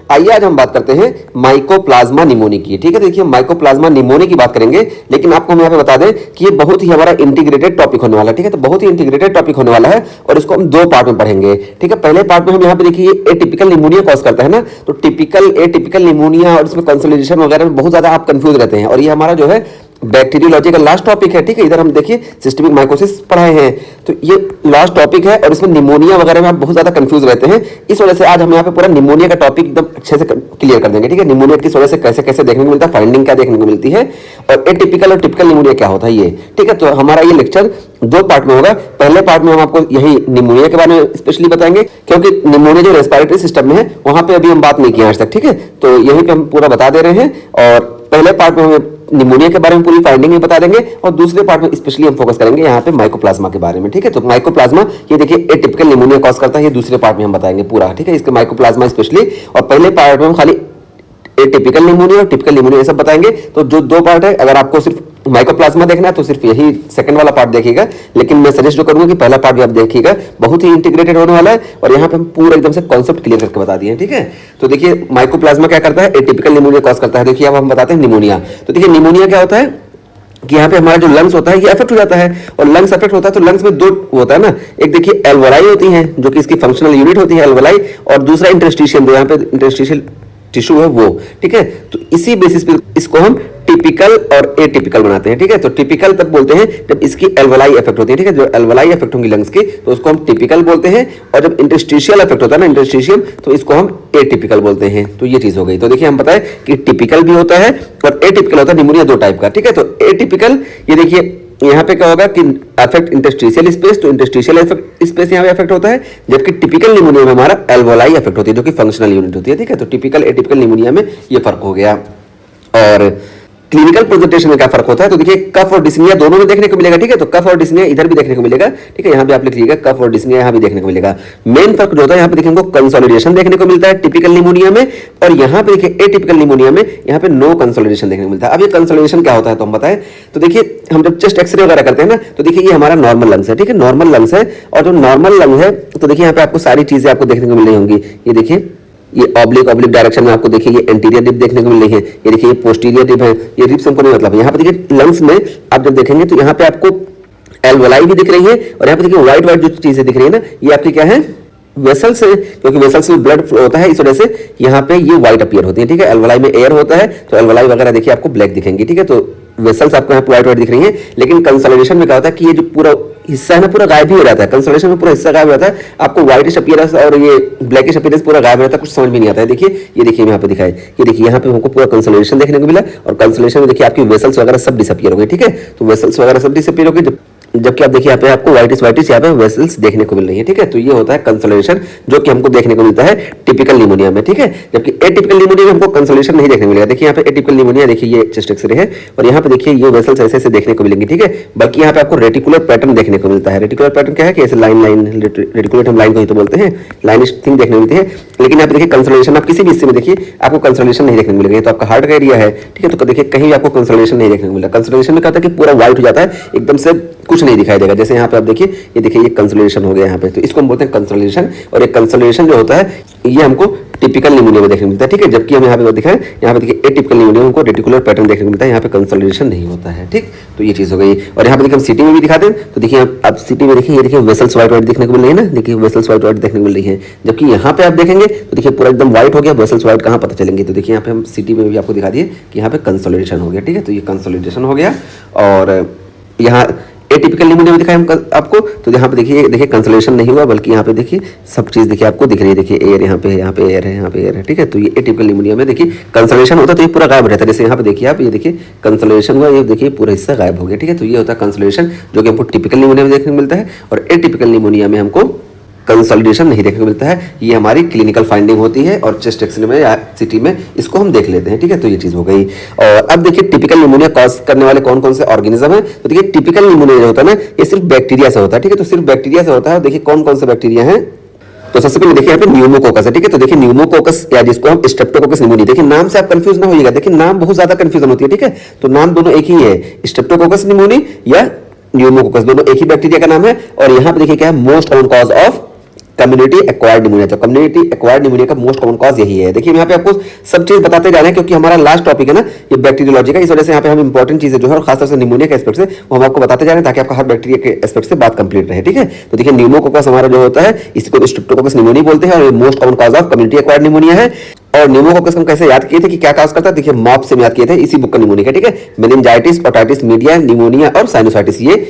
आइए आज हम बात करते हैं माइकोप्लाज्मा निमोनी की। ठीक है, देखिए माइकोप्लाज्मा निमोनी की बात करेंगे, लेकिन आपको हम यहाँ पे बता दें कि ये बहुत ही हमारा इंटीग्रेटेड टॉपिक होने वाला है। ठीक है, तो बहुत ही इंटीग्रेटेड टॉपिक होने वाला है और इसको हम दो पार्ट में पढ़ेंगे। ठीक है, पहले पार्ट में हम यहाँ पे देखिए एटिपिकल निमोनिया कॉज करता है ना, तो टिपिकल एटिपिकल निमोनिया और इसमें कंसोलिडेशन वगैरह में बहुत ज्यादा आप कंफ्यूज रहते हैं, और ये हमारा जो है बैक्टीरियोलॉजी का लास्ट टॉपिक है। ठीक है, इधर हम देखिए सिस्टेमिक माइकोसिस पढ़ाए हैं, तो ये लास्ट टॉपिक है और इसमें निमोनिया वगैरह में आप बहुत ज्यादा कंफ्यूज रहते हैं। इस वजह से आज हम यहाँ पे पूरा निमोनिया का टॉपिक एकदम अच्छे से क्लियर कर देंगे। ठीक है, निमोनिया किस वजह से कैसे कैसे देखने को मिलता है, फाइंडिंग क्या देखने को मिलती है, और एटिपिकल और टिपिकल निमोनिया क्या होता है ये। ठीक है, तो हमारा ये लेक्चर दो पार्ट में होगा। पहले पार्ट में हम आपको यही निमोनिया के बारे में स्पेशली बताएंगे, क्योंकि निमोनिया जो रेस्पिरेटरी सिस्टम में है वहां पे अभी हम बात नहीं की आज तक। ठीक है, तो यहीं पे हम पूरा बता दे रहे हैं, और पहले पार्ट में हमें निमोनिया के बारे में पूरी फाइंडिंग भी बता देंगे, और दूसरे पार्ट में स्पेशली हम फोकस करेंगे यहाँ पे माइकोप्लाज्मा के बारे में। ठीक है, तो माइकोप्लाज्मा ये देखिए एटिपिकल निमोनिया कॉज करता है, ये दूसरे पार्ट में हम बताएंगे पूरा। ठीक है, इसके माइकोप्लाज्मा स्पेशली, और पहले पार्ट में हम खाली एटिपिकल निमोनिया और टिपिकल निमोनिया ये सब बताएंगे। तो जो दो पार्ट है, अगर आपको सिर्फ माइकोप्लाज्मा देखना है तो सिर्फ यही सेकंड वाला पार्ट देखिएगा, लेकिन मैं सजेस्ट जो करूंगा कि पहला पार्ट भी आप देखिएगा, बहुत ही इंटीग्रेटेड होने वाला है, और यहाँ पे हम पूरा एकदम से कॉन्सेप्ट क्लियर करके बता दिए हैं। ठीक है, तो देखिए माइकोप्लाज्मा क्या करता है, एटिपिकल निमोनिया कॉज करता है। देखिए अब हम बताते हैं निमोनिया। तो देखिए निमोनिया क्या होता है कि यहाँ पे हमारा जो लंग्स होता है ये अफेक्ट हो जाता है, और लंग्स अफेक्ट होता है तो लंग्स में दो होता है ना, एक देखिए एल्वोलाई होती है जो कि इसकी फंक्शनल यूनिट होती है एल्वोलाई, और दूसरा इंटरस्टिशियम, जो यहाँ पे इंटरस्टिशियल टिश्यू है वो। ठीक है, तो इसी बेसिस पे इसको हम टिपिकल और एटिपिकल बनाते हैं। ठीक है, तो टिपिकल तब बोलते हैं जब इसकी एल्वोलाई इफेक्ट होती है। ठीक है, जो एल्वोलाई इफेक्ट होंगी लंग्स की तो उसको हम टिपिकल बोलते हैं, और जब इंटरस्टिशियल इफेक्ट होता है ना, इंटरस्टिशियम, तो इसको हम एटिपिकल बोलते हैं। तो ये चीज हो गई। तो देखिए हम बताएं कि टिपिकल भी होता है और एटिपिकल होता है, निमोनिया दो टाइप का। ठीक है, तो एटिपिकल ये देखिए यहाँ पे क्या होगा कि अफेक्ट इंटरस्टिशियल स्पेस, तो इंटरस्टिशियल स्पेस यहाँ पे अफेक्ट होता है, जबकि टिपिकल निमोनिया में हमारा एल्वोलाई अफेक्ट होती है जो कि फंक्शनल यूनिट होती है। ठीक है, तो टिपिकल एटिपिकल निमोनिया में ये फर्क हो गया। और क्लिनिकल प्रेजेंटेशन में क्या फर्क होता है, तो देखिए कफ और डिस्निया दोनों में देखने को मिलेगा। ठीक है, तो कफ और डिस्निया इधर भी देखने को मिलेगा। ठीक है, यहाँ पे आप लिख लीजिएगा कफ और डिस्निया यहाँ भी देखने को मिलेगा। मेन फर्क जो होता है यहाँ पे देखिए कंसोलिडेशन देखने को मिलता है टिपिकल निमोनिया में, और यहाँ पे देखिए एटिपिकल निमोनिया में यहाँ पे नो कंसोलिडेशन देखने को मिलता है। अब ये कंसोलिडेशन क्या होता है तो हम बताएं, तो देखिए हम जब चेस्ट एक्सरे वगैरह करते हैं ना, तो देखिए ये हमारा नॉर्मल लंग्स है। ठीक है, नॉर्मल लंग्स है, और जो नॉर्मल लंग है तो देखिए यहाँ पे आपको सारी चीजें आपको देखने को मिल रही होंगी। ये देखिए ये ऑब्लिक डायरेक्शन में आपको देखिए ये एंटीरियर रिब देखने को मिल रही है, ये देखिए ये पोस्टीरियर रिब है, ये रिब्स हमको नहीं मतलब है। यहाँ पे देखिए लंग्स में आप जब देखेंगे तो यहाँ पे आपको एल्वोलाई भी दिख रही है, और यहाँ पे देखिए व्हाइट व्हाइट जो चीजें दिख रही है ना, ये आपकी क्या है, वेसल्स है, क्योंकि वेसल्स में ब्लड फ्लो होता है, इस वजह से यहाँ पे ये व्हाइट अपीयर होती है। ठीक है, एल्वोलाई में एयर होता है तो एल्वोलाई वगैरह देखिए आपको ब्लैक दिखेंगी। ठीक है, तो वेसल्स आपको यहाँ पे व्हाइट व्हाइट दिख रही है, लेकिन कंसोलिडेशन में क्या होता है कि ये जो पूरा हिस्सा है ना पूरा गायब ही हो जाता है। कंसोलिडेशन में पूरा हिस्सा गायब हो जाता है, आपको व्हाइटिश अपीयरेंस और ये ब्लैकिश अपीयरेंस पूरा गायब हो जाता है, कुछ समझ में नहीं आता है। देखिए ये देखिए यहाँ पे दिखाए, ये देखिए यहाँ पे हमको पूरा कंसोलिडेशन देखने को मिला, और कंसोलिडेशन में देखिए आपकी वेसल्स वगैरह सब डिसअपीयर हो गई। ठीक है, तो वेसल्स वगैरह सब डिसअपीयर हो गई, जबकि आप देखिए यहाँ पे आपको व्हाइटिश यहाँ पे वेसल्स देखने को मिल रही है। ठीक है, तो ये होता है कंसोलिडेशन जो कि हमको देखने को मिलता है टिपिकल निमोनिया में। ठीक है, जबकि एटिपिकल निमोनिया में हमको कंसोलिडेशन नहीं देखने को मिलेगा। देखिए यहाँ पे एटिपिकल निमोनिया, देखिए ये चेस्ट एक्सरे है, और यहाँ पे देखिए ये वेसल्स ऐसे ऐसे देखने को मिलेंगे। ठीक है, बल्कि यहाँ पे आपको रेटिकुलर पैटर्न देखने को मिलता है। रेटिकुलर पैटर्न क्या है कि ऐसे लाइन लाइन, रेटिकुलर हम लाइन को ही तो बोलते हैं, लाइनिश थिंग देखने को मिलती है। लेकिन यहाँ पे देखिए कंसोलिडेशन आप किसी भी हिस्से में देखिए आपको कंसोलिडेशन नहीं देखने को मिलेगा। तो आपका हार्ट का एरिया है। ठीक है, तो देखिए कहीं भी आपको कंसोलिडेशन नहीं देखने को मिलेगा। कंसोलिडेशन में क्या होता है कि पूरा व्हाइट हो जाता है, एकदम से कुछ नहीं दिखाई देगा। जैसे यहाँ पे आप देखिए, ये देखिए ये कंसोलिडेशन हो गया यहाँ पे, तो इसको हम बोलते हैं कंसोलिडेशन, और एक कंसोलिडेशन जो होता है ये हमको टिपिकल निमोनिया में देखने को मिलता है। ठीक है, जबकि हम यहाँ पे दिखाएं, यहाँ पे देखिए एटिपिकल निमोनिया में हमको रेटिकुलर पैटर्न देखने को मिलता है, यहाँ पे कंसोलिडेशन नहीं होता है। ठीक, तो ये चीज हो गई। और यहाँ पे देखिए हम सिटी में भी दिखाते हैं, तो देखिए आप सिटी में देखिए, ये देखिए वेसल्स व्हाइट व्हाइट देखने को मिल रही है ना, देखिए वेसल्स व्हाइट व्हाइट देखने को मिल रही है, जबकि यहाँ पे आप देखेंगे तो देखिए पूरा एकदम व्हाइट हो गया, वेसल्स व्हाइट कहाँ पता चलेंगे। तो देखिए यहाँ पे हम सिटी में भी आपको दिखा दिए कि यहाँ पे कंसोलिडेशन हो गया। ठीक है, तो ये कंसोलिडेशन हो गया। और यहाँ एटिपिकल निमोनिया में दिखाया हम आपको, तो यहाँ पे देखिए कंसोलिडेशन नहीं हुआ, बल्कि यहाँ पे देखिए सब चीज देखिए आपको दिख रही है। देखिए एयर यहाँ पे एयर है, यहाँ पे एयर है। ठीक है, तो ये एटिपिकल निमोनिया में देखिए कंसोलिडेशन होता है तो ये पूरा गायब रहता है। जैसे यहाँ पे देखिए आप, ये देखिए कंसोलिडेशन हुआ, ये देखिए पूरा हिस्सा गायब हो गया। ठीक है, तो ये होता है कंसोलिडेशन जो कि हमको टिपिकल निमोनिया में देखने को मिलता है, और एटिपिकल निमोनिया में हमको कंसोलिडेशन नहीं देखने को मिलता है। ये हमारी क्लिनिकल फाइंडिंग होती है, और चेस्ट एक्सरे में या सिटी में इसको हम देख लेते हैं। ठीक है, तो ये चीज हो गई। और अब देखिए टिपिकल निमोनिया कॉज करने वाले कौन कौन से ऑर्गेनिज्म है, तो देखिए टिपिकल निमोनिया जो होता है ना, ये सिर्फ बैक्टीरिया से होता है। ठीक है, तो सिर्फ बैक्टीरिया से होता है। देखिए कौन कौन से बैक्टीरिया है, तो सबसे पहले देखिए यहाँ पे न्यूमोकोकस है। ठीक है, तो देखिए न्यूमोकोकस या जिसको हम स्ट्रेप्टोकोकस निमोनिया, देखिए नाम से आप कंफ्यूज ना होइएगा, देखिए नाम बहुत ज्यादा कंफ्यूजन होती है। ठीक है, तो नाम दोनों एक ही है, स्ट्रेप्टोकोकस निमोनिया या न्यूमोकोकस, दोनों एक ही बैक्टीरिया का नाम है। और यहाँ पे देखिए क्या है, most common cause of community acquired pneumonia. तो कम्युनिटी एक्वायर्ड निमोनिया का मोस्ट कॉमन कॉज यही है। देखिए यहाँ पे आपको सब चीज बताते जा रहे हैं क्योंकि हमारा लास्ट टॉपिक है ना ये बैक्टीरियोलॉजी का, इस वजह से यहाँ पे हम इंपॉर्टेंट चीजें जो है और खासतौर से निमोनिया के एस्पेक्ट से वो हम आपको बताते जा रहे हैं ताकि आपका हर बैक्टीरिया के एस्पेक्ट से बात कंप्लीट रहे। ठीक है, तो देखिए न्यूमोकोकस हमारा जो होता है इसको स्ट्रेप्टोकोकस निमोनिया बोलते हैं और ये most common cause of community acquired pneumonia है। और न्यूमोकोकस हम कैसे याद किए थे कि क्या कॉज करता है, देखिए मॉप से याद किए थे, इसी बुक का निमोनिया। ठीक है, मेनिंजाइटिस, ओटाइटिस मीडिया, निमोनिया और साइनोसाइटिस ये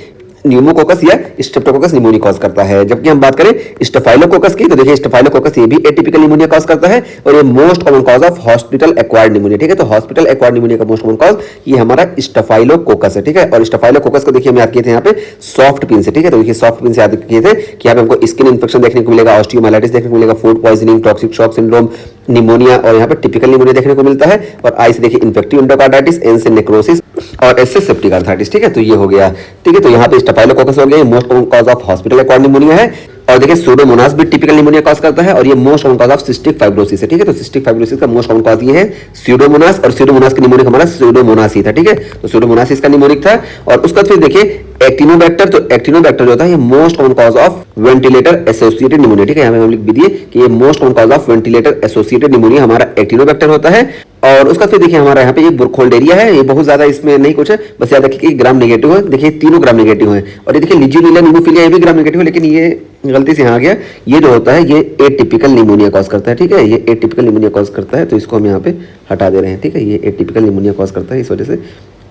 न्यूमोकोकस या स्ट्रेप्टोकोकस निमोनिया कॉज करता है। जबकि हम बात करें स्टेफाइलोकोकस की तो देखिए स्टेफाइलोकोकस ये भी एटिपिकल निमोनिया कॉज करता है और ये most common cause of hospital acquired pneumonia. ठीक है, तो हॉस्पिटल एक्वायर्ड निमोनिया का मोस्ट कॉमन कॉज ये हमारा स्टेफाइलोकोकस है। ठीक है, और स्टेफाइलोकोकस को देखिए हम याद किए थे यहाँ पे सॉफ्ट पिन से। ठीक है, तो देखिए सॉफ्ट पिन से याद किए थे कि यहाँ पे हमको स्किन इन्फेक्शन देखने को मिलेगा, ऑस्टियोमाइलाइटिस देखने को मिलेगा, food poisoning, toxic shock syndrome, pneumonia और यहाँ पे टिपिकल निमोनिया देखने को मिलता है। और आई से देखिए इन्फेक्टिव एंडोकार्डाइटिस, एन से नेक्रोसिस और एस से सेप्टिक आर्थराइटिस। ठीक है, तो ये हो गया। ठीक है, तो यहाँ पे स्टेफाइलोकोकस हो गया, most common cause of hospital acquired pneumonia है। और देखिए सूडोमोनास भी टिपिकल निमोनिया कॉज करता है और ये most common cause of cystic fibrosis है। ठीक है, तो सिस्टिक फाइब्रोसिस का मोस्ट कॉमन कॉज ये है सूडोमोनास और सूडोमोनास का निमोनिक हमारा सूडोमोनास ही था। ठीक है, तो सूडोमोनासिस का निमोनिक था। और उसका फिर देखिए एक्टिनोबैक्टर, तो एक्टिनोबैक्टर जो होता है ये most common cause of ventilator associated pneumonia. ठीक है, यहाँ पे हम लिख भी दिए कि ये most common cause of ventilator associated pneumonia हमारा एक्टिनोबैक्टर होता है। और उसका फिर देखिए हमारा यहाँ पे ये बुरखोल्डेरिया है, ये बहुत ज्यादा इसमें नहीं कुछ है, बस याद रखिए कि ग्राम नेगेटिव है। देखिए तीनों ग्राम नेगेटिव है। और ये देखिए लीजियोनेला नीमोफिलिया ये भी ग्राम नेगेटिव है, लेकिन ये गलती से यहाँ आ गया। ये जो होता है ये एटिपिकल निमोनिया कॉज करता है। ठीक है, ये एटिपिकल निमोनिया कॉज करता है, तो इसको हम यहाँ पे हटा दे रहे हैं। ठीक है, ये एटिपिकल निमोनिया कॉज करता है, इस वजह से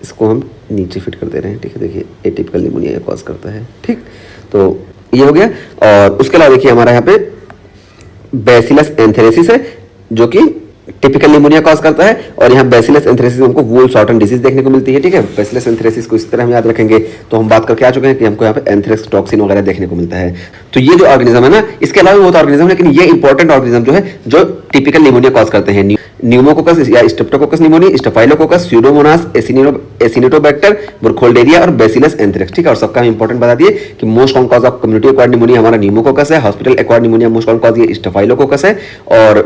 इसको हम नीचे फिट कर दे रहे हैं। ठीक है, देखिए एटिपिकल निमोनिया कॉज करता है। ठीक, तो ये हो गया। और उसके अलावा देखिए हमारा यहाँ पे बैसिलस एंथेरेसिस है जो कि टिपिकल निमोनिया कॉज करता है। और यहाँ बैसिलस एंथेरेसिस हमको वूल शॉर्टन डिजीज देखने को मिलती है। ठीक है, बैसिलस एंथेरेसिस को इस तरह हम याद रखेंगे। तो हम बात करके आ चुके हैं कि हमको यहाँ पे एंथ्रेक्स टॉक्सिन वगैरह देखने को मिलता है। तो ये जो ऑर्गेनिज्म है ना, इसके अलावा बहुत ऑर्गेनिज्म, लेकिन ये इंपॉर्टेंट ऑर्गेनिज्म जो है जो टिपिकल निमोनिया कॉज करते हैं, न्यूमोकोकस या streptococcus pneumoniae, staphylococcus, pseudomonas, acinetobacter, burkholderia और बैसिलस एंथ्रेक्स। ठीक है, और सबका हम इंपॉर्टेंट बता दिए कि most common cause of community acquired pneumonia हमारा न्यूमोकोकस है, hospital acquired pneumonia most common cause ये स्टेफाइलोकोकस है, और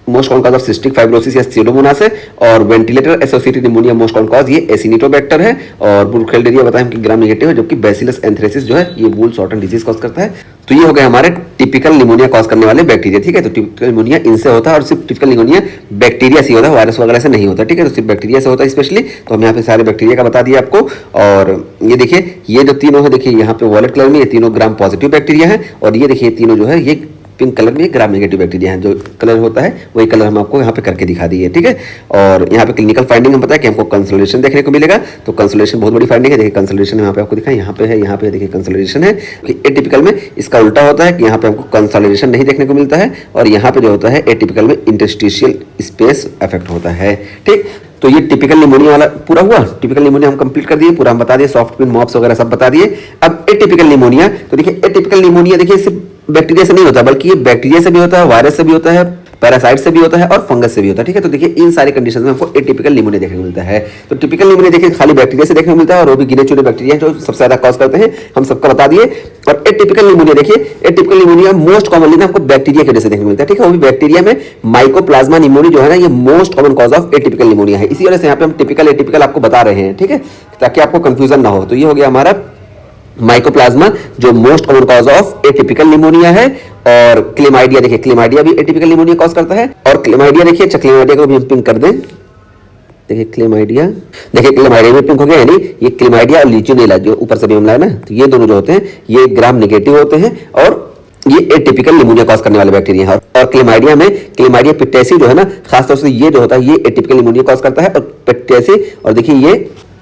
most common cause of cystic fibrosis या स्यूडोमोनास है, और ventilator associated pneumonia most common cause ये एसिनिटोबैक्टर है, और बुरखोल्डेरिया बताएं कि ग्राम नेगेटिव है, जबकि बैसिलस एंथ्रेसिस जो है ये वूल शॉर्टन डिजीज कॉज करता है। तो ये हो गए हमारे टिपिकल निमोनिया कॉज करने वाले बैक्टीरिया। ठीक है, तो टिपिकल निमोनिया इनसे होता है और सिर्फ टिपिकल निमोनिया बैक्टीरिया से होता है, वायरस वगैरह से नहीं होता। ठीक है, तो सिर्फ बैक्टीरिया से होता है स्पेशली। तो हम यहाँ पे सारे बैक्टीरिया का बता दिया आपको। और ये देखिए ये जो तीनों है, देखिए यहाँ पे वॉलेट कलर में ये तीनों ग्राम पॉजिटिव बैक्टीरिया है, और ये देखिए तीनों जो है ये पिंक कलर में ग्राम नेगेटिव बैक्टीरिया है। जो कलर होता है वही कलर हम आपको यहाँ पे करके दिखा दिए। ठीक है, और यहाँ पे क्लिनिकल फाइंडिंग हम पता है कि हमको कंसोलिडेशन देखने को मिलेगा। तो कंसोलिडेशन बहुत बड़ी फाइंडिंग है। देखिए कंसोलिडेशन यहाँ पे आपको दिखा, यहाँ पे है, यहाँ पे देखिए कंसोलिडेशन है। एटिपिकल में इसका उल्टा होता है कि यहाँ पे हमको कंसोलिडेशन नहीं देखने को मिलता है, और यहाँ पे जो होता है एटिपिकल में इंटरस्टिशियल स्पेस इफेक्ट होता है। ठीक, तो ये टिपिकल निमोनिया वाला पूरा हुआ। टिपिकल निमोनिया हम कंप्लीट कर दिए, पूरा हम बता दिए, सॉफ्ट पिन, मॉप्स वगैरह सब बता दिए। अब एटिपिकल निमोनिया, तो देखिए एटिपिकल निमोनिया देखिए सिर्फ बैक्टीरिया से नहीं होता, बल्कि ये बैक्टीरिया से भी होता है, वायरस से भी होता है, पैरासाइट से भी होता है और फंगस से भी होता है। ठीक है, तो देखिए इन सारी कंडीशन में हमको एटिपिकल निमोनिया देखने को मिलता है। तो टिपिकल निमोनिया देखिए खाली बैक्टीरिया से देखने को मिलता है, और वो भी गिने चुने बैक्टीरिया जो सबसे ज्यादा कॉज करते हैं, हम सबका बता दिए। और एटिपिकल निमोनिया देखिए, एटिपिकल निमोनिया मोस्ट कॉमनली हमको बैक्टीरिया की वजह से देखने को मिलता है। ठीक है, वो भी बैक्टीरिया में माइकोप्लाज्मा निमोनिया जो है ना, ये most common cause of atypical pneumonia है। इसी वजह से यहाँ पे हम टिपिकल एटिपिकल आपको बता रहे हैं। ठीक है, ताकि आपको कंफ्यूजन ना हो। तो ये हो गया हमारा माइकोप्लाज्मा जो most common cause of atypical pneumonia है। और क्लेमाइडिया देखिए, क्लेमाइडिया भी एटिपिकल निमोनिया कॉज करता है। और क्लेमाइडिया देखिए, अच्छा क्लेमाइडिया को भी हम पिंक कर दें। देखिए क्लेमाइडिया, देखिए क्लेमाइडिया में पिंक हो गया, यानी ये क्लेमाइडिया और लीजियोनेला जो ऊपर से भी हम लाए ना, तो ये दोनों जो होते हैं ये ग्राम नेगेटिव होते हैं, और ये एटिपिकल निमोनिया कॉज करने वाले बैक्टीरिया है। और क्लेमाइडिया में क्लेमाइडिया पिट्टेसी जो है ना, खासतौर से ये जो होता है ये एटिपिकल निमोनिया कॉज करता है। और पिट्टेसी, और देखिए ये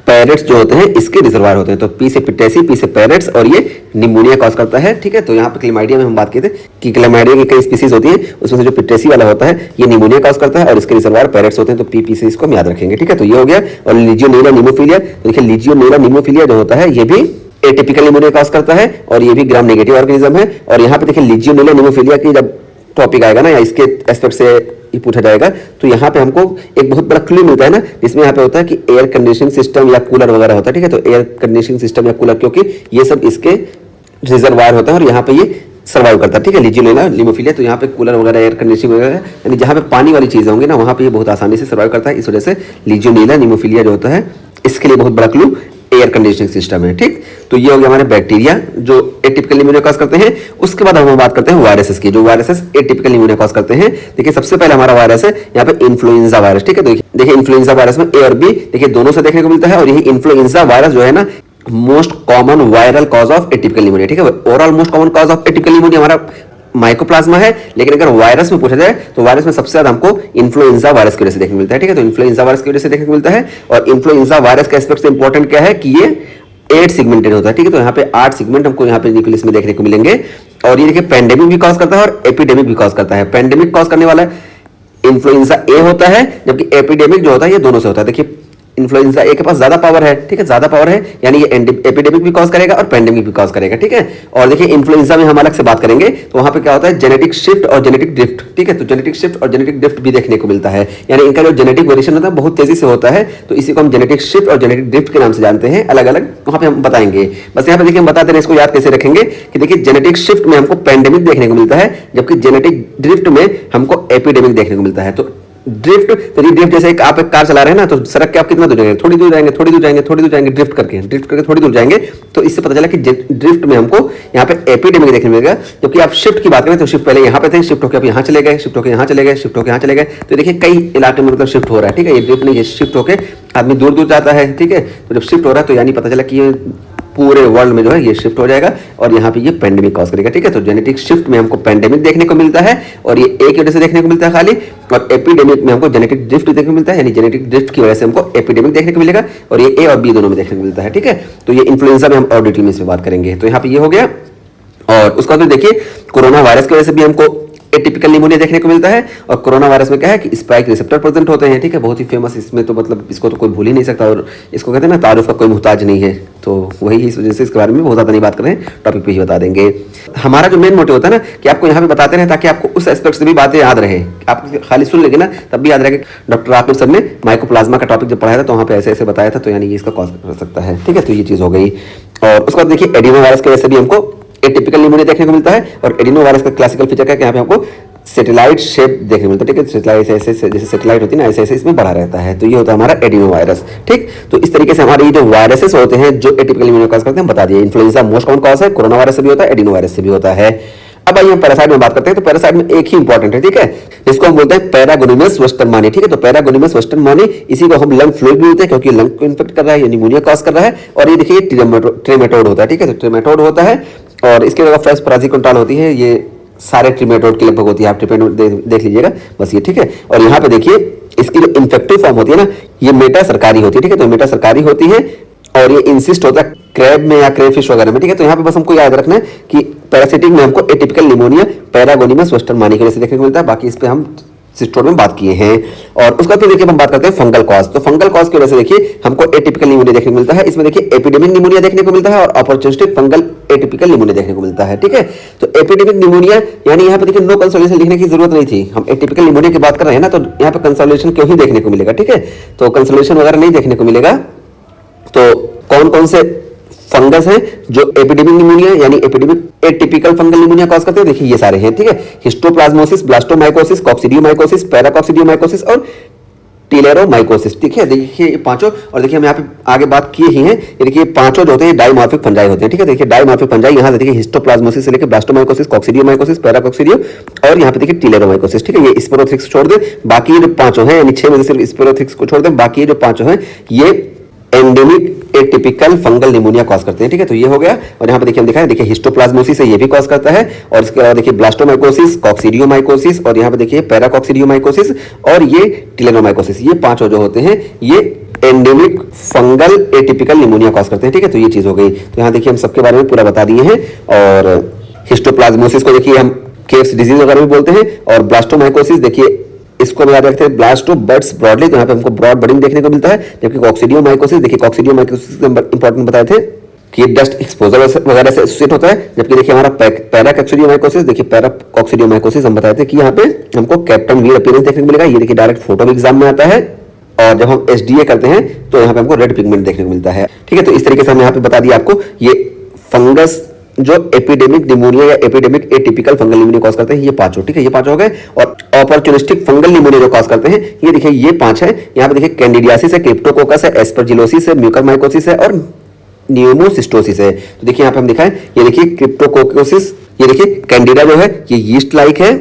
पैरेट्स जो होते हैं इसके रिजर्वायर होते हैं। तो पी से पिट्टेसी, पी से पैरेट्स, और ये निमोनिया कॉज करता है। ठीक है, तो यहाँ पे क्लेमाइडिया में हम बात किए थे कि क्लेमाइडिया की कई स्पीसीज होती है, उसमें से जो पिट्टेसी वाला होता है ये निमोनिया कॉज करता है, और इसके रिजर्वायर पैरेट्स होते हैं। तो पी से इसको हम याद रखेंगे। ठीक है, तो ये हो गया। और लीजियोनेला नीमोफिलिया, तो देखिए लीजियोनेला नीमोफिलिया जो होता है ये भी एटिपिकल निमोनिया कॉज करता है, और ये भी ग्राम नेगेटिव ऑर्गेनिज्म है। और यहाँ पे देखिए लीजियोनेला नीमोफिलिया की जब टॉपिक आएगा ना, या इसके एस्पेक्ट से ही पूछा जाएगा, तो यहाँ पे हमको एक बहुत बड़ा क्लू मिलता है ना, जिसमें यहाँ पे होता है कि एयर कंडीशनिंग सिस्टम या कूलर वगैरह होता है। ठीक है, तो एयर कंडीशनिंग सिस्टम या कूलर, क्योंकि ये सब इसके रिजर्वायर होता है और यहाँ पे ये सर्वाइव करता है। ठीक है, लीजियोनेला नीमोफिलिया, तो यहाँ पे कूलर वगैरह, एयर कंडीशनिंग वगैरह, यानी जहाँ पे पानी वाली चीजें होंगी ना, वहाँ पे ये बहुत आसानी से सर्वाइव करता है। इस वजह से लीजियोनेला नीमोफिलिया जो होता है इसके लिए बहुत बड़ा क्लू एयर कंडीशनिंग सिस्टम है। ठीक, तो ये हो गया हमारे बैक्टीरिया जो एटिपिकल निमोनिया कॉज करते हैं। उसके बाद हम बात करते हैं वायरसेस की, जो वायरसेस एटिपिकल निमोनिया कॉज करते हैं। देखिए सबसे पहले हमारा वायरस है यहाँ पे इन्फ्लुएंजा वायरस। ठीक है, देखिए इन्फ्लुएंजा वायरस में ए और बी देखिए दोनों से देखने को मिलता है, और यही इन्फ्लुएंजा वायरस जो है ना most common viral cause of atypical pneumonia. ठीक है, overall most common cause of atypical pneumonia हमारा माइकोप्लाज्मा है, लेकिन अगर वायरस में पूछा जाए तो वायरस में सबसे ज्यादा हमको इन्फ्लुएंजा वायरस की वजह से देखने को मिलता है। ठीक है, तो इन्फ्लुएंजा वायरस की वजह से देखने को मिलता है। और इन्फ्लुएंजा वायरस का एस्पेक्ट से इंपॉर्टेंट क्या है कि ये 8 सेगमेंटेड होता है। ठीक है, तो यहाँ पे 8 सेगमेंट हमको यहाँ पे न्यूक्लियस में देखने को मिलेंगे। और ये देखिए पेंडेमिक भी कॉज करता है और एपिडेमिक भी कॉज करता है। पेंडेमिक कॉज करने वाला इन्फ्लुएंजा ए होता है, जबकि एपिडेमिक जो होता है ये दोनों से होता है। देखिए इन्फ्लुएंजा ए के पास ज्यादा पावर है। ठीक है, ज्यादा पावर है, यानी ये एपिडेमिक भी कॉज करेगा और पेंडेमिक भी कॉज करेगा। ठीक है, और देखिए इन्फ्लुएंजा में हम अलग से बात करेंगे तो वहां पे क्या होता है जेनेटिक शिफ्ट और जेनेटिक ड्रिफ्ट। ठीक है, तो जेनेटिक शिफ्ट और जेनेटिक ड्रिफ्ट भी देखने को मिलता है, यानी इनका जो जेनेटिक वेरिएशन होता है बहुत तेजी से होता है, तो इसी को हम जेनेटिक शिफ्ट और जेनेटिक ड्रिफ्ट के नाम से जानते हैं। अलग अलग वहां पे हम बताएंगे। बस यहाँ पे देखिए हम बताते हैं, इसको याद कैसे रखेंगे कि देखिए जेनेटिक शिफ्ट में हमको पेंडेमिक देखने को मिलता है, जबकि जेनेटिक ड्रिफ्ट में हमको एपिडेमिक देखने को मिलता है। तो ड्रिफ्ट, तो ड्रिफ्ट जैसे आप एक कार चला रहे हैं ना, तो सड़क के आप कितना दूर जाएंगे, थोड़ी दूर जाएंगे, थोड़ी दूर जाएंगे, थोड़ी दूर जाएंगे, ड्रिफ्ट करके थोड़ी दूर जाएंगे। तो इससे पता चला कि ड्रिफ्ट में हमको यहाँ पे एपिडेमिक देखने मिलेगा। जबकि आप शिफ्ट की बात करें तो शिफ्ट पहले यहाँ पे थे, शिफ्ट होकर आप यहाँ चले गए, शिफ्ट होकर यहाँ चले गए, शिफ्ट होकर यहाँ चले गए। तो देखिए कई इलाके में मतलब शिफ्ट हो रहा है। ठीक है, ये ड्रिफ्ट नहीं, ये शिफ्ट होकर आदमी दूर दूर जाता है। ठीक है, तो जब शिफ्ट हो रहा है तो यानी पता चला कि ये पूरे वर्ल्ड में जो है ये शिफ्ट हो जाएगा और यहाँ पे ये पेंडेमिक कॉज करेगा। ठीक है, तो जेनेटिक शिफ्ट में हमको पेंडेमिक देखने को मिलता है और ये एक वजह से देखने को मिलता है खाली, और एपिडेमिक में हमको जेनेटिक ड्रिफ्ट देखने को मिलता है, यानी जेनेटिक ड्रिफ्ट की वजह से हमको एपिडेमिक देखने को मिलेगा, और ये ए और बी दोनों में देखने को मिलता है। ठीक है, तो ये इन्फ्लुएंजा में हम और डिटेल में इस पे बात करेंगे। तो यहाँ पे ये हो गया, और उसका तो देखिए कोरोना वायरस की वजह से भी हमको एटिपिकल निमोनिया देखने को मिलता है। और कोरोना वायरस में क्या है कि स्पाइक रिसेप्टर प्रेजेंट होते हैं। ठीक है, बहुत ही फेमस, इसमें तो मतलब इसको तो कोई भूल ही नहीं सकता, और इसको कहते हैं ना तारुफ का कोई मुहताज नहीं है। तो वही इस वजह से इसके बारे में बहुत ज़्यादा नहीं बात कर रहे हैं, टॉपिक पे ही बता देंगे। हमारा जो मेन मोटिव होता है ना कि आपको यहाँ पे बताते रहे ताकि आपको उस एस्पेक्ट से भी बातें याद रहे। आप खाली सुन लेंगे ना तब भी याद रहेगा। डॉक्टर आकिब सर ने माइकोप्लाज्मा का टॉपिक जब पढ़ाया था तो वहाँ पे ऐसे ऐसे बताया था, तो यानी ये इसका कॉज कर सकता है। ठीक है, तो ये चीज़ हो गई। और उसके बाद देखिए एडिनो वायरस की वजह से भी हमको एटिपिकल निमोनिया देखने को मिलता है। और एडिनो वायरस का क्लासिकल फीचर क्या है कि यहाँ पे हमको सैटेलाइट शेप देखने को मिलता है। ठीक है, सैटेलाइट ऐसे जैसे सैटेलाइट होती है ना, ऐसे ऐसे इसमें बढ़ा रहता है। तो ये होता है हमारा एडिनो वायरस। ठीक, तो इस तरीके से हमारे ये जो वायरसेस होते हैं जो एटिपिकल निमोनिया कॉज करते हैं बता दिए। इन्फ्लुएंजा मोस्ट कॉमन कॉज है, कोरोना वायरस से भी होता है, एडिनो वायरस से भी होता है। अब आइए हम पैरासाइट में बात करते हैं। तो पैरासाइट में एक ही इंपॉर्टेंट है, ठीक है, इसको हम बोलते हैं पैरागोनिमस वेस्टरमानी। ठीक है, तो पैरागोनिमस वेस्टरमानी, इसी को हम लंग फ्लूइड भी बोलते हैं क्योंकि लंग को इन्फेक्ट कर रहा है, ये निमोनिया कॉज कर रहा है। और ये देखिए ट्रेमेटोड होता है। ठीक है, तो ट्रेमेटोड होता है, और इसके जगह फ्रेश पराजिकोंटाल होती है। ये सारे ट्रिमेटोड की लगभग होती है, आप ट्रिमेटोड देख लीजिएगा बस ये। ठीक है, और यहाँ पे देखिए इसकी जो इन्फेक्टिव फॉर्म होती है ना, ये मेटा सरकारी होती है। ठीक है, तो मेटा सरकारी होती है और ये इंसिस्ट होता है क्रैब में या क्रेफिश वगैरह में। ठीक है, तो यहाँ पे बस हमको याद रखना है कि पैरासिटिक में हमको एटिपिकल निमोनिया पैरागोनिमस वेस्टरमानी की वजह से देखने को मिलता है। बाकी इस पे हम सिस्टोर में बात किए हैं। और उसका फिर देखिए हम बात करते हैं फंगल कॉज। तो फंगल कॉज की वजह से देखिए हमको एटिपिकल निमोनिया देखने को मिलता है। इसमें देखिए एपिडेमिक निमोनिया देखने को मिलता है और अपॉर्चुनिस्टिक फंगल एटिपिकल निमोनिया देखने को मिलता है। ठीक है, तो एपिडेमिक निमोनिया यानी यहाँ पे देखिए नो कंसोलेशन लिखने की जरूरत नहीं थी, हम एटिपिकल निमोनिया की बात कर रहे हैं ना, तो यहाँ पे कंसोलेशन क्यों ही देखने को मिलेगा। ठीक है, तो कंसोलेशन वगैरह नहीं देखने को मिलेगा। तो कौन कौन से फंगस है जो एपिडेमिक निमोनिया यानी epidemic atypical fungal pneumonia cause करते हैं, देखिए ये सारे हैं। ठीक है, हिस्टोप्लाज्मोसिस, ब्लास्टोमाइकोसिस, कॉक्सिडियोमाइकोसिस, पैराकॉक्सिडियोमाइकोसिस और टिलेरोमाइकोसिस। ठीक है, देखिए ये पांचों, और देखिए हम यहाँ पे आगे बात किए ही हैं, ये देखिए पांचों जो होते हैं डाइमॉर्फिक फंजाई होते हैं। ठीक है, देखिए डाइमॉर्फिक फंजाई यहाँ से देखिए हिस्टोप्लाज्मोसिस से लेकर ब्लास्टोमाइकोसिस, कॉक्सिडियोमाइकोसिस, पैराकॉक्सिडियो और यहाँ पे देखिए टिलेरोमाइकोसिस। ठीक है, ये स्पोरोथ्रिक्स छोड़ दे, बाकी जो पांचों हैं यानी 6 में से सिर्फ स्पोरोथ्रिक्स को छोड़ दें, बाकी जो पांचों हैं ये endemic atypical fungal pneumonia cause करते हैं। ठीक है, तो ये हो गया। और यहाँ पे देखिए हम दिखाएं, देखिए हिस्टोप्लाज्मोसिस है, ये भी कॉज करता है। और इसके अलावा देखिए ब्लास्टोमाइकोसिस, कॉक्सिडियोमाइकोसिस और यहाँ पे देखिए पैराकॉक्सिडियोमाइकोसिस और ये टिलेरोमाइकोसिस, ये पांचों जो होते हैं ये endemic fungal atypical pneumonia cause करते हैं। ठीक है, तो ये चीज हो गई। तो यहाँ देखिए हम सबके बारे में पूरा बता दिए हैं। और हिस्टोप्लाज्मोसिस को देखिए हम केव्स डिजीज वगैरह भी बोलते हैं। और ब्लास्टोमाइकोसिस देखिए इसको हम याद रखते हैं ब्लास्टो बर्ड्स ब्रॉडली, तो यहाँ पे हमको ब्रॉड बडिंग देखने को मिलता है। जबकि कॉक्सिडियोमाइकोसिस देखिए कॉक्सिडियोमाइकोसिस इंपॉर्टेंट बताए थे कि डस्ट एक्सपोजर वगैरह से एसोसिएट होता है। जबकि देखिए हमारा पैराकॉक्सिडियोमाइकोसिस, देखिए पैराकॉक्सिडियोमाइकोसिस हम बताए थे कि यहाँ पे हमको कैप्टन वीर अपीयरेंस देखने को मिलेगा। ये देखिए डायरेक्ट फोटो भी एग्जाम में आता है। और जब हम एसडीए करते हैं तो यहाँ पे हमको रेड पिगमेंट देखने को मिलता है। ठीक है, तो इस तरीके से हम यहाँ पे बता दिया आपको ये फंगस जो एपिडेमिक निमोनिया या epidemic atypical fungal pneumonia cause करते हैं, ये पांचों, ठीक है, ये पांच हो गए। और अपॉर्चुनिस्टिक फंगल निमोनिया जो कॉज करते हैं, ये देखिए ये पांच है। यहाँ पे देखिए कैंडिडियासिस है, क्रिप्टोकोकस है, एस्परजिलोसिस है, म्यूकरमाइकोसिस है और न्यूमोसिस्टोसिस है। तो देखिए यहाँ पे हम दिखाएं, ये देखिए क्रिप्टोकोकोसिस, ये देखिए कैंडिडा जो है ये यीस्ट लाइक है,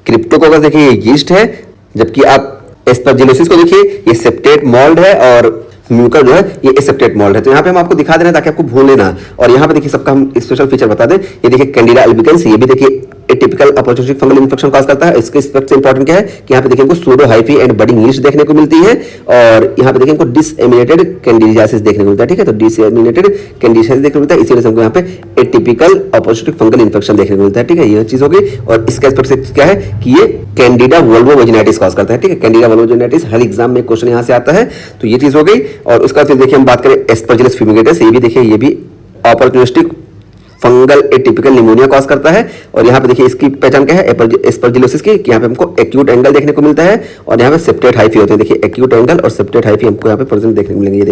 क्रिप्टोकोकस देखिए ये यीस्ट है, जबकि आप एस्परजिलोसिस को देखिए ये सेप्टेट मोल्ड है और म्यूकर जो है ये एसेप्टेट मोल्ड है। तो यहाँ पे हम आपको दिखा दे रहे हैं ताकि आपको भूलने ना। और यहाँ पे देखिए सबका हम स्पेशल फीचर बता दें, ये देखिए कैंडिडा अल्बिकेंस, ये भी देखिए atypical opportunistic fungal infection cause करता है। इसके सबसे इंपॉर्टेंट क्या है कि यहाँ पे देखिए हमको pseudo hyphae and budding yeast देखने को मिलती है और यहाँ पे देखिए हमको डिसएमिनेटेड कैंडिडियासिस देखने को मिलता है, ठीक है। तो डिसएमिनेटेड कैंडिडियासिस देखने को मिलता है, इसी वजह से हमको यहाँ पे एटिपिकल अपॉर्चुनिस्टिक फंगल इन्फेक्शन देखने को मिलता है, ठीक है। ये चीज होगी। और इसका एस्पेक्ट क्या है कि ये कैंडिडा वल्वोवेजिनाइटिस कॉज करता है, ठीक है। कैंडिडा वल्वोवेजिनाइटिस हर एग्जाम में क्वेश्चन यहाँ से आता है, तो ये चीज हो गई। और उसका फिर देखिए हम बात करें एस्परजिलस फ्यूमिगेटस, ये भी देखिए ये भी opportunistic fungal atypical pneumonia cause करता है। और यहाँ पे देखिए इसकी पहचान क्या है एस्परजिलोसिस की, कि यहाँ पे हमको एक्यूट एंगल देखने को मिलता है और यहाँ पे सेप्टेट हाइफी होते हैं। देखिए एक्यूट एंगल और सेप्टेट हाइफी हमको यहाँ पे प्रेजेंट देखने को मिलेंगे। ये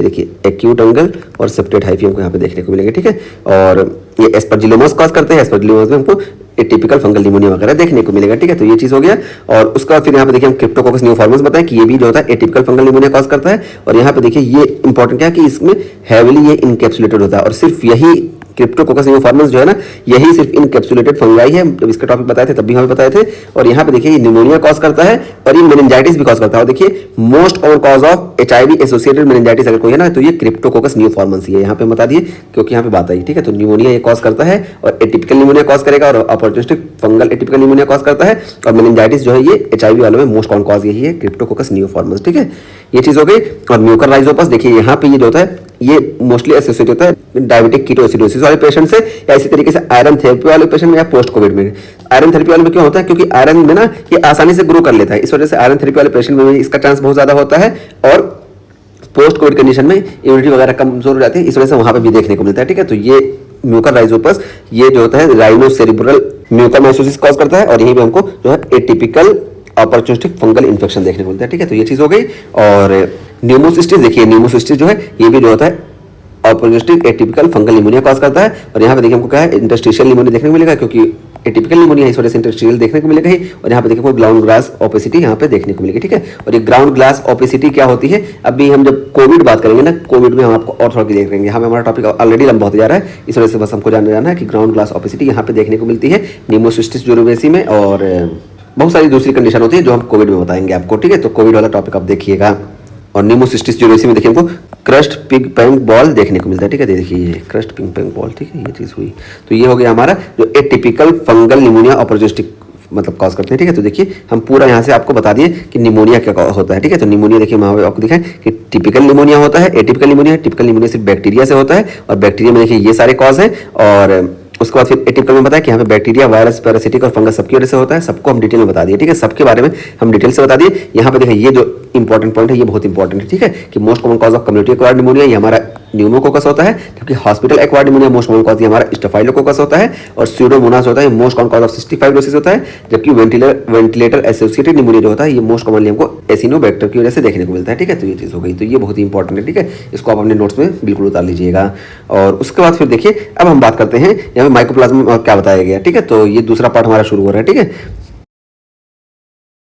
देखिए एक्यूट एंगल और सेप्टेट हाइफी हमको यहाँ पे देखने को मिलेंगे, ठीक है। और ये एस्परजिलोमास कॉज करते हैं, एस्परजिलोमास में हमको एटिपिकल फंगल निमोनिया वगैरह देखने को मिलेगा, ठीक है। तो ये चीज हो गया। और उसका फिर यहाँ पे देखिए हम क्रिप्टोकोकस न्यूफॉर्मस बताएं कि ये भी जो होता है एटिपिकल फंगल निमोनिया कॉज करता है। और यहाँ पे देखिए ये इंपॉर्टेंट क्या है कि इसमें हैविली ये इनकैप्सुलेटेड होता है और सिर्फ यही क्रिप्टोकोकस न्यूफॉर्मस जो है ना, यही सिर्फ इनकैप्सुलेटेड फंगाई है। जब इसका टॉपिक बताए थे तब भी हमें बताए थे। और यहाँ पे देखिए ये निमोनिया कॉज करता है और ये मेनिंजाइटिस भी कॉज करता है। और देखिए most common cause of HIV associated meningitis अगर कोई है ना, तो ये क्रिप्टोकोकस न्यूफॉर्मस ही है। यहाँ पे बता दिए क्योंकि यहाँ पे बात आई, ठीक है। तो निमोनिया ये कॉज करता है और एटिपिकल निमोनिया कॉज करेगा और opportunistic fungal atypical pneumonia cause करता है। और मेनिंजाइटिस जो है ये एचआईवी वालों में मोस्ट कॉमन कॉज यही है, क्रिप्टोकोकस न्यूफॉर्मस, ठीक है। ये चीज हो गई। और म्यूकर राइजोपस देखिए यहाँ पे ये जो होता है ये मोस्टली एसोसिएट होता है डायबिटिक कीटोएसिडोसिस वाले पेशेंट से, या इसी तरीके से आयरन थेरेपी वाले पेशेंट में या पोस्ट कोविड में। आयरन थेरेपी वाले में क्यों होता है? क्योंकि आयरन में ना ये आसानी से ग्रो कर लेता है, इस वजह से आयरन थेरेपी वाले पेशेंट में इसका चांस बहुत ज्यादा होता है। और पोस्ट कोविड कंडीशन में इम्यूनिटी वगैरह कमजोर हो जाती है, इस वजह से वहां पर भी देखने को मिलता है, ठीक है। तो ये म्यूकर राइजोपस ये जो होता है राइनोसेरिब्रल म्यूकरमाइकोसिस कॉज करता है और यहीं पे हमको जो है एटिपिकल अपॉर्चुनिस्टिक फंगल इन्फेक्शन देखने को मिलता है, ठीक है। तो ये चीज हो गई। और न्यूमोसिस्टिस देखिए, न्यूमोसिस्टिस जो है ये भी जो होता है opportunistic atypical fungal pneumonia cause करता है। और यहाँ पे देखिए हमको क्या है इंटरस्टिशियल निमोनिया देखने को मिलेगा, क्योंकि एटिपिकल निमोनिया इस वजह से इंटरस्टिशियल देखने को मिलेगा ही। और यहाँ पे देखिए ग्राउंड ग्लास ओपेसिटी यहाँ पे देखने को मिलेगी, ठीक है। और ये ग्राउंड ग्लास ओपेसिटी क्या होती है, अभी हम जब कोविड बात करेंगे ना, कोविड में हम आपको और थोड़ा देख लेंगे। हमें हमारा टॉपिक ऑलरेडी लंबा होता जा रहा है, इस वजह से बस हमको जाना है कि ग्राउंड ग्लास ओपेसिटी यहाँ पे देखने को मिलती है न्यूमोसिस्टिस जुरुबेसी में। और बहुत सारी दूसरी कंडीशन होती है जो हम कोविड में बताएंगे आपको, ठीक है। तो कोविड वाला टॉपिक आप देखिएगा। और न्यूमोसिस्टिस जुरुबेसी में देखिए हमको क्रस्ट पिग पैंग बॉल देखने को मिलता है, ठीक है। देखिए ये क्रस्ट पिग पैंग बॉल, ठीक है, ये चीज हुई। तो ये हो गया हमारा जो एटिपिकल फंगल निमोनिया अपॉर्चुनिस्टिक मतलब कॉज करते हैं, ठीक है। तो देखिए हम पूरा यहाँ से आपको बता दिए कि निमोनिया क्या होता है, ठीक है। तो निमोनिया देखिए वहाँ पे आपको दिखाएं कि टिपिकल निमोनिया होता है, एटिपिकल निमोनिया। टिपिकल निमोनिया सिर्फ बैक्टीरिया से होता है और बैक्टीरिया में देखिए ये सारे कॉज हैं। और उसके बाद फिर एटिपिकल में बताया कि यहाँ पे बैक्टीरिया, वायरस, पैरासिटिक और फंगस सबकी वजह से होता है। सबको हम डिटेल में बता दिए, ठीक है। सबके बारे में हम डिटेल से बता दिए। यहाँ पे देखिए ये जो इंपॉर्टेंट पॉइंट है ये बहुत इंपॉर्टेंट है, ठीक है, कि most common cause of community acquired pneumonia ये हमारा न्यूमोकोकस होता है, जबकि hospital acquired pneumonia most common cause ये हमारा स्टेफाइलोकोकस होता है। और स्यूडोमोनास होता है most common cause of cystic fibrosis होता है, जबकि वेंटिलेटर एसोसिएटेड निमोनिया जो होता है ये मोस्ट कॉमनली हमको एसिनोबैक्टर की वजह से देखने को मिलता है, ठीक है। तो ये चीज हो गई। तो ये बहुत ही इंपॉर्टेंट है, ठीक है। इसको आप अपने नोट्स में बिल्कुल उतार लीजिएगा। और उसके बाद फिर देखिए अब हम बात करते हैं यहाँ पे माइकोप्लाज्मा और क्या बताया गया, ठीक है। तो ये दूसरा पार्ट हमारा शुरू हो रहा है, ठीक है।